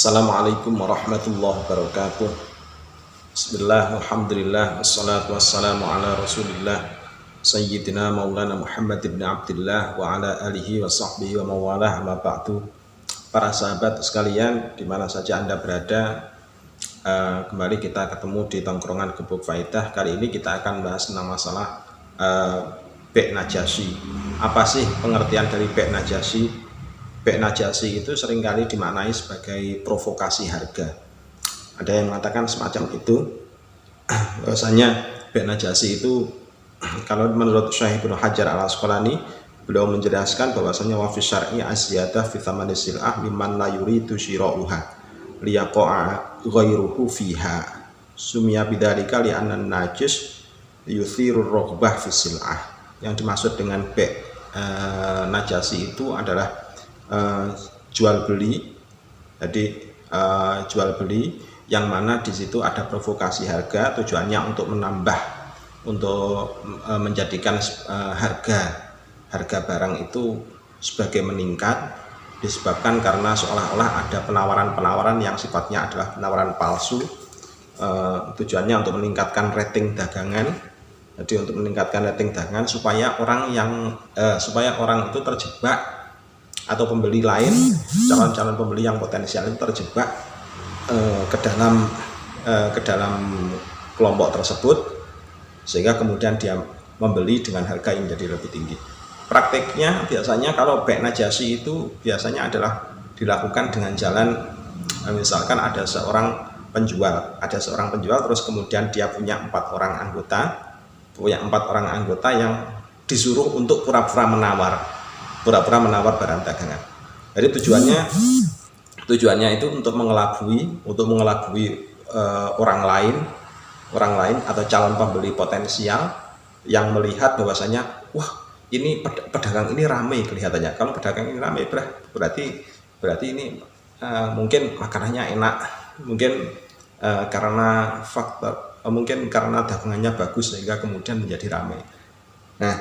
Assalamualaikum warahmatullahi wabarakatuh. Bismillah, alhamdulillah, wassalatu wassalamu ala rasulillah Sayyidina Maulana Muhammad ibn Abdillah wa ala alihi wa sahbihi wa mawalah amma ba'du. Para sahabat sekalian, dimana saja Anda berada, kembali kita ketemu di tongkrongan Gubuk Faidah. Kali ini kita akan bahas tentang masalah Bek Najasyi. Apa sih pengertian dari Bek Najasyi? Bek Najasyi itu seringkali dimaknai sebagai provokasi harga. Ada yang mengatakan semacam itu. Bahwasanya Bek Najasyi itu, kalau menurut Syekh Ibnu Hajar Al-Asqalani, beliau menjelaskan bahwasanya wa fi syar'i azyadah fi thamani sil'ah mimman la yuridu syira'uha liyaqa'a ghairuhu fiha. Sumya bidzalika li'anna najis yuthiru raghbah fi sil'ah. Yang dimaksud dengan Bek Najasyi itu adalah jual beli. Jadi jual beli yang mana di situ ada provokasi harga, tujuannya untuk menambah, untuk menjadikan harga barang itu sebagai meningkat, disebabkan karena seolah-olah ada penawaran-penawaran yang sifatnya adalah penawaran palsu. Tujuannya untuk meningkatkan rating dagangan. Jadi untuk meningkatkan rating dagangan supaya orang itu terjebak, atau pembeli lain, calon-calon pembeli yang potensial itu terjebak ke dalam kelompok tersebut, sehingga kemudian dia membeli dengan harga yang menjadi lebih tinggi. Praktiknya biasanya kalau Bek Najasyi itu biasanya adalah dilakukan dengan jalan, misalkan ada seorang penjual terus kemudian dia punya 4 orang anggota yang disuruh untuk pura-pura menawar barang dagangan. Jadi tujuannya itu untuk mengelabui orang lain atau calon pembeli potensial yang melihat bahwasanya, wah, ini pedagang ini ramai kelihatannya. Kalau pedagang ini ramai berarti ini mungkin makanannya enak, mungkin karena dagangannya bagus sehingga kemudian menjadi ramai. Nah,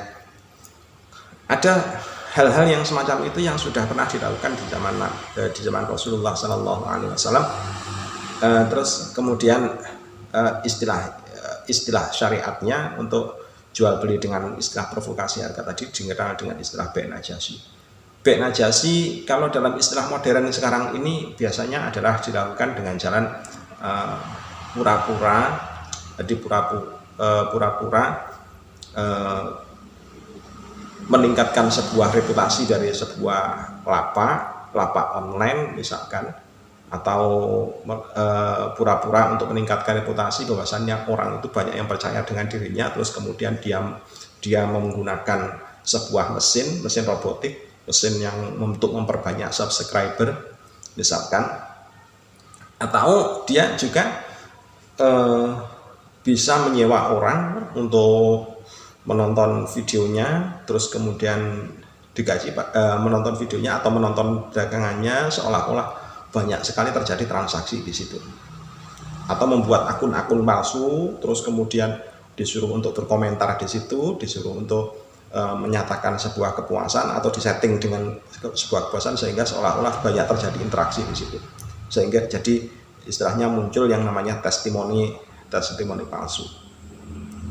ada hal-hal yang semacam itu yang sudah pernah dilakukan di zaman Rasulullah Sallallahu Alaihi Wasallam. Terus kemudian istilah syariatnya untuk jual beli dengan istilah provokasi harga tadi dikenal dengan istilah Bek Najasyi. Bek Najasyi kalau dalam istilah modern sekarang ini biasanya adalah dilakukan dengan jalan pura-pura meningkatkan sebuah reputasi dari sebuah lapak online misalkan, atau pura-pura untuk meningkatkan reputasi bahwasannya orang itu banyak yang percaya dengan dirinya, terus kemudian dia menggunakan sebuah mesin robotik, mesin yang untuk memperbanyak subscriber misalkan, atau dia juga bisa menyewa orang untuk menonton videonya, terus kemudian digaji menonton videonya atau menonton dagangannya, seolah-olah banyak sekali terjadi transaksi di situ, atau membuat akun-akun palsu, terus kemudian disuruh untuk berkomentar di situ, disuruh untuk menyatakan sebuah kepuasan atau disetting dengan sebuah kepuasan, sehingga seolah-olah banyak terjadi interaksi di situ, sehingga jadi istilahnya muncul yang namanya testimoni palsu.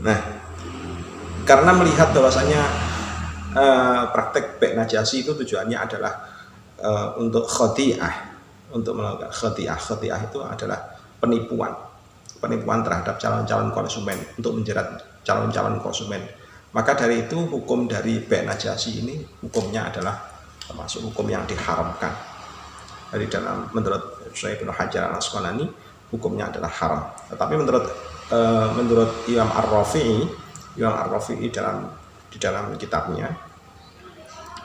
Nah, karena melihat bahwasanya praktek Bek Najasyi itu tujuannya adalah untuk untuk melakukan khati'ah. Khati'ah itu adalah penipuan terhadap calon-calon konsumen, untuk menjerat calon-calon konsumen. Maka dari itu hukum dari Bek Najasyi ini hukumnya adalah termasuk hukum yang diharamkan. Dari menurut Syekh Ibnu Hajar Al-Asqalani hukumnya adalah haram. Tetapi menurut Imam Ar-Rafi'i di dalam kitabnya,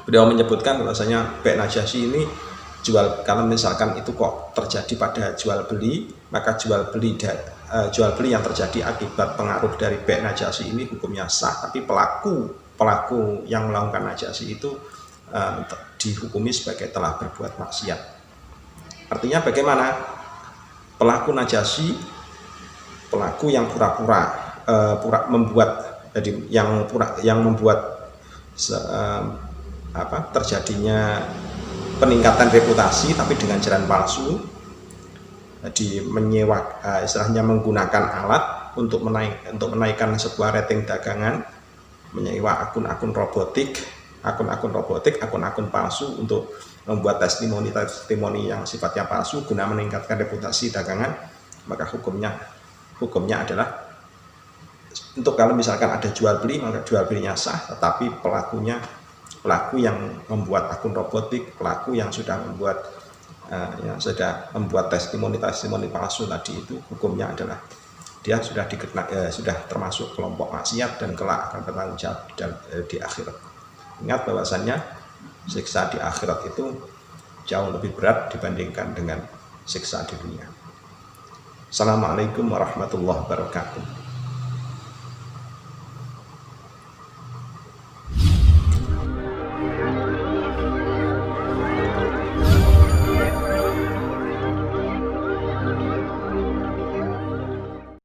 beliau menyebutkan bahwasanya Bek Najasyi ini kalau misalkan itu kok terjadi pada jual beli, maka jual beli yang terjadi akibat pengaruh dari Bek Najasyi ini hukumnya sah, tapi pelaku yang melakukan Najasyi itu dihukumi sebagai telah berbuat maksiat. Artinya bagaimana? Pelaku Najasyi, pelaku yang pura-pura membuat, jadi yang membuat terjadinya peningkatan reputasi tapi dengan jalan palsu, Jadi menyewa, istilahnya menggunakan alat untuk menaikkan sebuah rating dagangan, menyewa akun-akun robotik, akun-akun palsu untuk membuat testimoni yang sifatnya palsu guna meningkatkan reputasi dagangan, maka hukumnya adalah untuk kalau misalkan ada jual beli, maka jual belinya sah, tetapi pelaku yang membuat akun robotik, pelaku yang sudah membuat testimoni palsu tadi, itu hukumnya adalah dia sudah termasuk kelompok maksiat dan kelak akan bertanggung jawab di akhirat. Ingat bahwasannya siksa di akhirat itu jauh lebih berat dibandingkan dengan siksa di dunia. Assalamualaikum warahmatullahi wabarakatuh.